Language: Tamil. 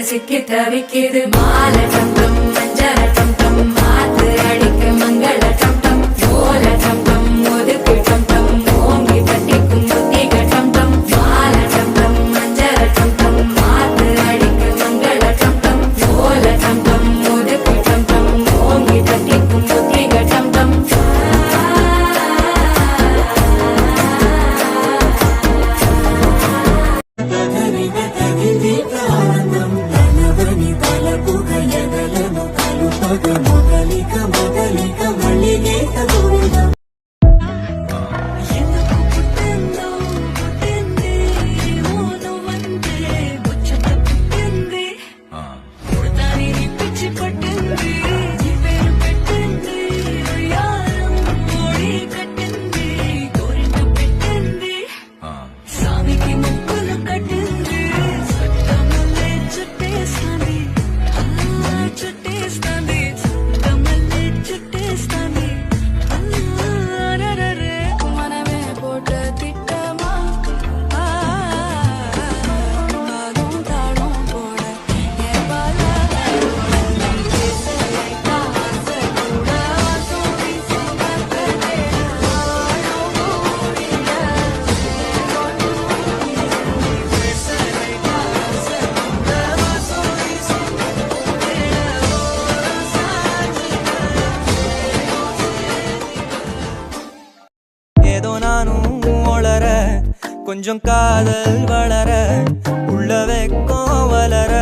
சிக்கி தவிக்குது மாலை டம் டம் மஞ்சள் டம் டம் மாத்து அடிக்க மங்கள டம் டம் ஓல டம் டம் ஒதுக்கு டம் டம் ஓங்கி தட்டிக்கும் புத்திக டம் டம் மாலை டம் டம் மஞ்சள் டம் டம் மாத்து அடிக்க மங்கள டம் டம் ஓல டம் டம் ஒதுக்கு டம் டம் ஓங்கி தட்டிக்கும் புத்திக டம் டம் கொஞ்சம் காதல் வளர உள்ள வெக்கம் வளர